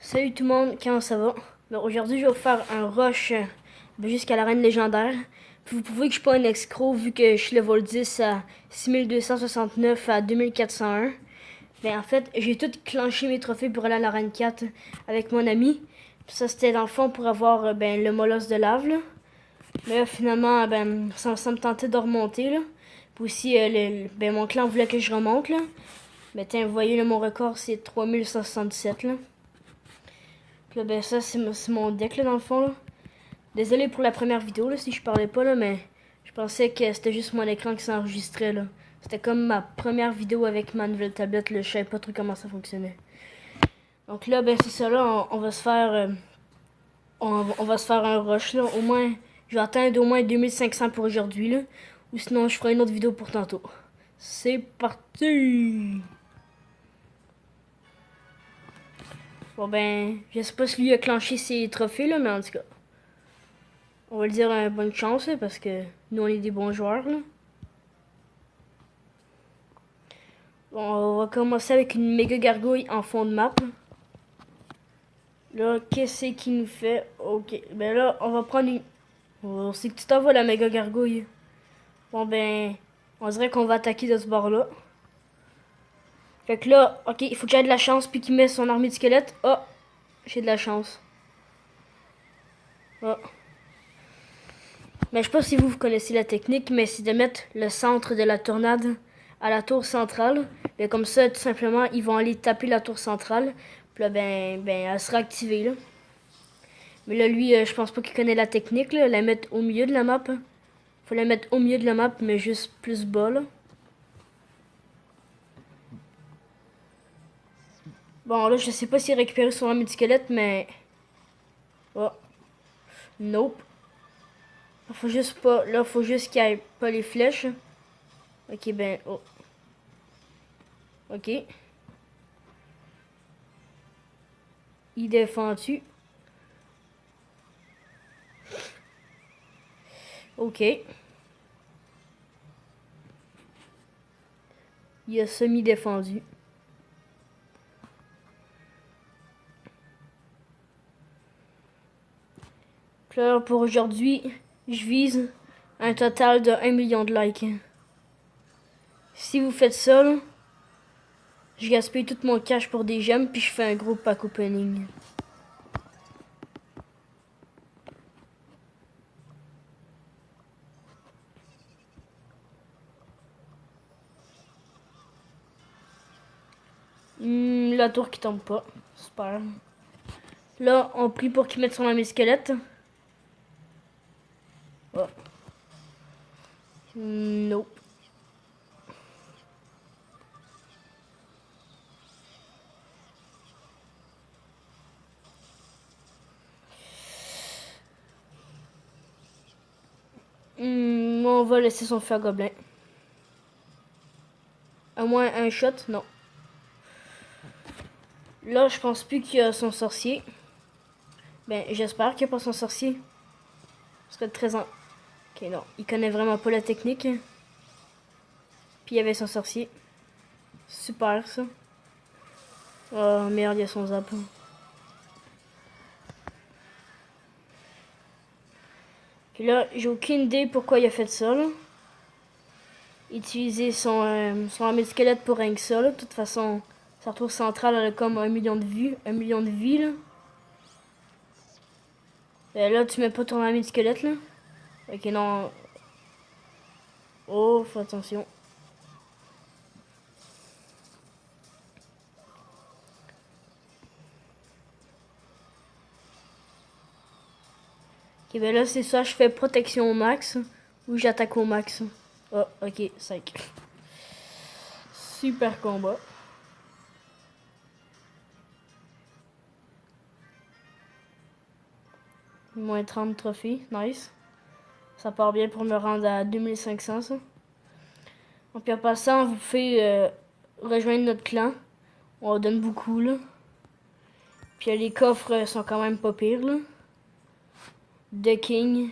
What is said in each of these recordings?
Salut tout le monde, comment ça va? Aujourd'hui, je vais vous faire un rush jusqu'à l'arène légendaire. Puis vous pouvez que je suis pas un escroc vu que je suis level 10 à 6269 à 2401. En fait, j'ai tout clenché mes trophées pour aller à l'arène 4 avec mon ami. Puis ça, c'était dans le fond pour avoir le molosse de lave. Là. Mais là, finalement, ça me tentait de remonter. Là. Puis aussi, mon clan voulait que je remonte. Là. Mais tiens, vous voyez, là, mon record, c'est 3177. Là. Là, ça, c'est mon deck, là, dans le fond, là. Désolé pour la première vidéo, là, si je parlais pas, là, mais je pensais que c'était juste mon écran qui s'enregistrait, là. C'était comme ma première vidéo avec ma nouvelle tablette, là. Je savais pas trop comment ça fonctionnait. Donc là, c'est ça, là, on va se faire... on va se faire un rush, là. Au moins, je vais atteindre au moins 2500 pour aujourd'hui, là. Ou sinon, je ferai une autre vidéo pour tantôt. C'est parti! Je sais pas si lui a clenché ses trophées, là, mais en tout cas... On va le dire bonne chance, là, parce que nous, on est des bons joueurs, là. Bon, on va commencer avec une méga gargouille en fond de map. Là, qu'est-ce qu'il nous fait? Ok, là, on va prendre une... Oh, c'est que tu t'envoies la méga gargouille. On dirait qu'on va attaquer de ce bord-là. Fait que là, ok, il faut que j'aie de la chance, puis qu'il met son armée de squelettes. Oh, j'ai de la chance. Oh. Mais je sais pas si vous connaissez la technique, mais c'est de mettre le centre de la tornade à la tour centrale. Comme ça, tout simplement, ils vont aller taper la tour centrale. Puis là, elle sera activée, là. Mais là, lui, je pense pas qu'il connaît la technique, là. La mettre au milieu de la map. Faut la mettre au milieu de la map, mais juste plus bas, là. Bon, là, je sais pas s'il a récupéré son armée de squelette, mais... Oh. Nope. Faut juste pas... Là, faut juste qu'il n'y ait pas les flèches. Ok, oh. Ok. Il défend-tu? Ok. Il a semi-défendu. Là, pour aujourd'hui, je vise un total de 1 million de likes. Si vous faites ça, là, je gaspille tout mon cash pour des gemmes, puis je fais un gros pack opening. La tour qui tombe pas. Super. Là, on prie pour qu'il mette son ami squelette. Oh. Nope. On va laisser son feu à gobelin. À moins un shot, non. Là, je pense plus qu'il y a son sorcier. J'espère qu'il n'y a pas son sorcier. Ce serait très... Ok, non. Il connaît vraiment pas la technique. Puis il y avait son sorcier. Super, ça. Oh, merde, il y a son zap. Puis là, j'ai aucune idée pourquoi il a fait ça, là. Utiliser son armée de squelette pour rien que ça, là. De toute façon, sa tour centrale, elle a comme 1 million de vues. 1 million de vies, là. Là, tu mets pas ton armée de squelette, là. Ok, non. Oh, fais attention. Ok, là, c'est ça. Je fais protection au max. Ou j'attaque au max. Oh, ok, 5. Super combat. Moins 30 trophées. Nice. Ça part bien pour me rendre à 2500, ça. Puis en passant, vous pouvez rejoindre notre clan. On donne beaucoup, là. Puis les coffres sont quand même pas pires, là. The King.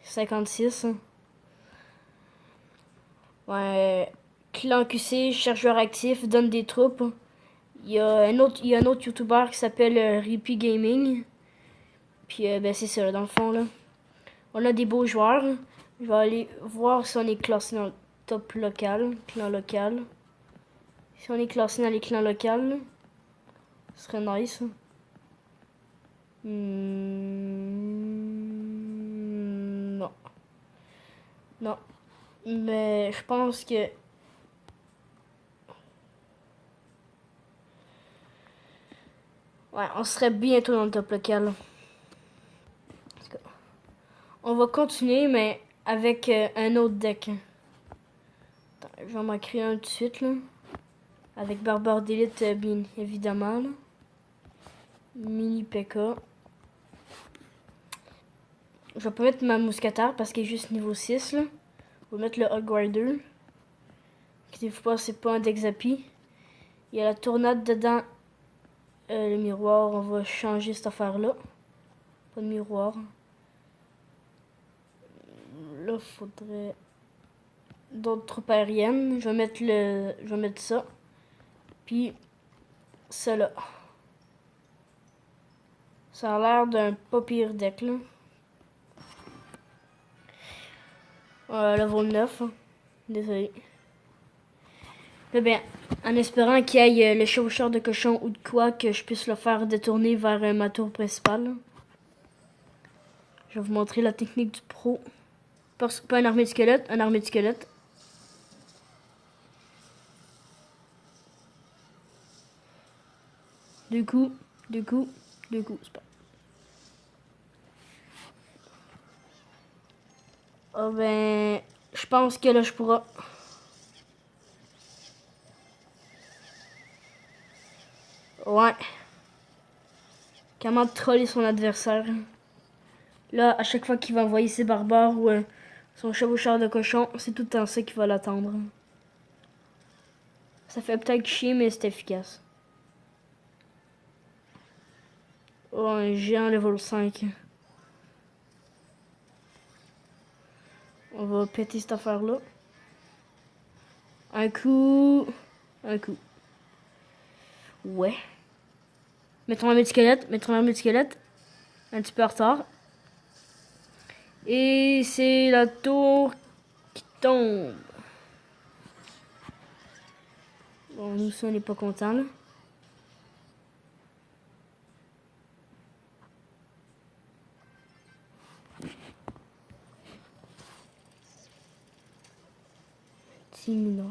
56. Ouais. Clan QC, chercheur actif, donne des troupes. Il y a un autre YouTuber qui s'appelle Rippy Gaming. Puis ben c'est ça, là, dans le fond, là. On a des beaux joueurs. Je vais aller voir si on est classé dans le top local, clan local. Si on est classé dans les clans locaux, ce serait nice. Non. Non. Mais je pense que... Ouais, on serait bientôt dans le top local. On va continuer, mais avec un autre deck. Attends, je vais m'en créer un tout de suite, là. Avec Barbare d'élite, bien évidemment, là. Mini P.K. Je vais pas mettre ma mousquetaire parce qu'elle est juste niveau 6, là. Je vais mettre le Hogwarder. Inquiétez-vous pas, c'est pas un deck Zappy. Il y a la tornade dedans. Le miroir, on va changer cette affaire-là. Pas de miroir. Là, faudrait d'autres troupes aériennes. Je vais mettre ça. Puis ça là. Ça a l'air d'un pas pire deck là. Level 9. Hein. Désolé. Mais bien, en espérant qu'il y ait le chevaucheur de cochon ou de quoi, que je puisse le faire détourner vers ma tour principale. Je vais vous montrer la technique du pro. Pas une armée de squelettes, une armée de squelettes. Deux coups, deux coups, deux coups. C'est pas... Oh ben, je pense que là je pourrai. Ouais. Comment troller son adversaire. Là, à chaque fois qu'il va envoyer ses barbares ou son chevaucheur de cochon, c'est tout le temps ça qui va l'attendre. Ça fait peut-être chier, mais c'est efficace. Oh, un géant level 5. On va péter cette affaire-là. Un coup. Un coup. Ouais. Mettons un squelette. Mettons un squelette. Un petit peu en retard. Et c'est la tour qui tombe. Bon, nous, ça, on n'est pas content, là. Petit mineur.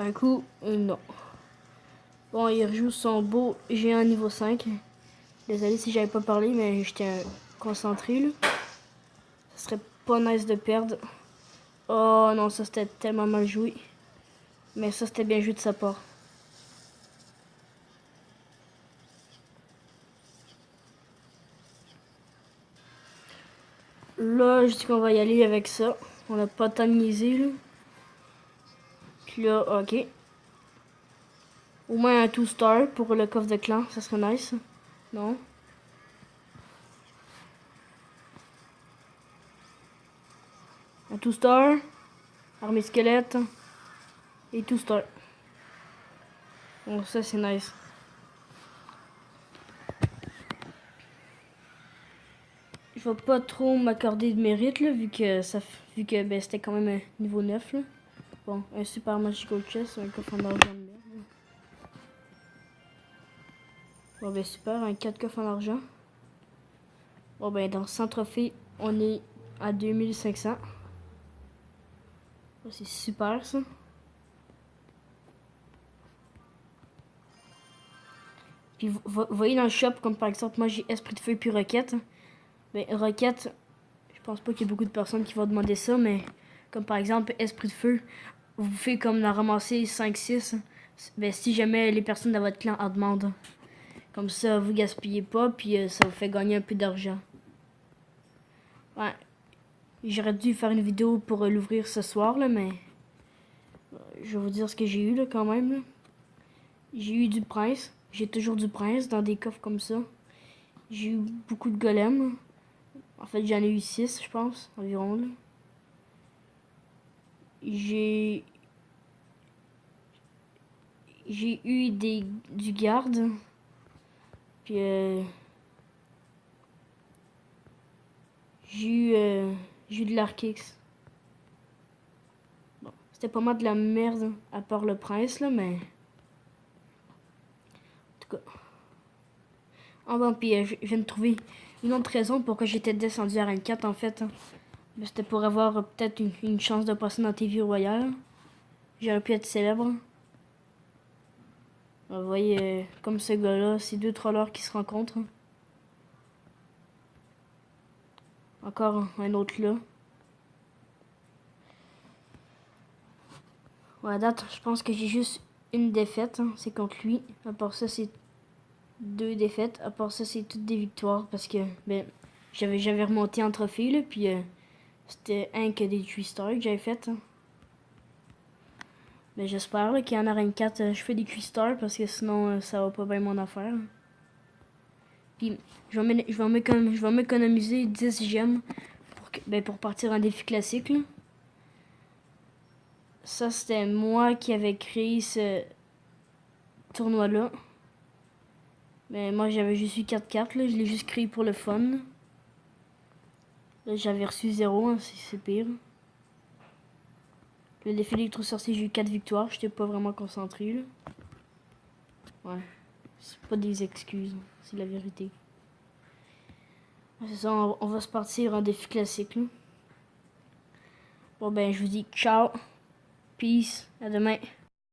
Un coup, non. Bon, il rejoue son beau géant niveau 5. Désolé si j'avais pas parlé, mais j'étais concentré, là. Ça serait pas nice de perdre. Oh non, ça c'était tellement mal joué. Mais ça c'était bien joué de sa part. Là, je dis qu'on va y aller avec ça. On n'a pas de temps de niaiser, là. Puis là, ok. Au moins un 2-star pour le coffre de clan, ça serait nice. Non? Un 2-star. Armée squelette. Et 2-star. Bon, ça c'est nice. Je vais pas trop m'accorder de mérite là, vu que ben, c'était quand même un niveau 9 là. Bon, un super magical chest, un coffre en argent de merde. Bon ben super, un 4 coffres en argent. Bon ben dans 100 trophées, on est à 2500. C'est super ça. Puis vous voyez dans le shop, comme par exemple moi j'ai Esprit de Feu puis Roquette. Ben Roquette, je pense pas qu'il y ait beaucoup de personnes qui vont demander ça, mais comme par exemple Esprit de Feu, vous faites comme la ramasser 5-6, Ben, si jamais les personnes dans votre clan en demandent. Comme ça, vous gaspillez pas, puis ça vous fait gagner un peu d'argent. Ouais. J'aurais dû faire une vidéo pour l'ouvrir ce soir, là, mais... je vais vous dire ce que j'ai eu, là, quand même. Là. J'ai eu du prince. J'ai toujours du prince dans des coffres comme ça. J'ai eu beaucoup de golems. En fait, j'en ai eu 6, je pense, environ, là. J'ai eu du garde. Puis j'ai eu de l'Arkix. Bon, c'était pas mal de la merde à part le prince là, mais en tout cas. Ah bon, puis je viens de trouver une autre raison pourquoi j'étais descendu à Reine 4 en fait. C'était pour avoir peut-être une chance de passer dans TV Royale. J'aurais pu être célèbre. Vous voyez, comme ce gars-là, c'est 2 trollers qui se rencontrent. Encore un autre là. Ouais, à date, je pense que j'ai juste une défaite. Hein, c'est contre lui. À part ça, c'est 2 défaites. À part ça, c'est toutes des victoires. Parce que, ben, j'avais remonté en trophée, là. Puis, c'était un que des 3 stars que j'avais fait. Hein. Mais j'espère qu'il y en aura une 4. Je fais des 3 stars parce que sinon, ça va pas bien mon affaire. Puis, je vais m'économiser 10 gemmes pour partir en défi classique. Là. Ça, c'était moi qui avais créé ce tournoi-là. Mais moi, j'avais juste eu 4 cartes. Là. Je l'ai juste créé pour le fun. Là, j'avais reçu 0. Hein, c'est pire. Le défi électro-sorcier, j'ai eu 4 victoires. J'étais pas vraiment concentré. Là. Ouais. C'est pas des excuses. C'est la vérité. C'est ça, on va se partir en défi classique. Là. Bon, ben, je vous dis ciao. Peace. À demain.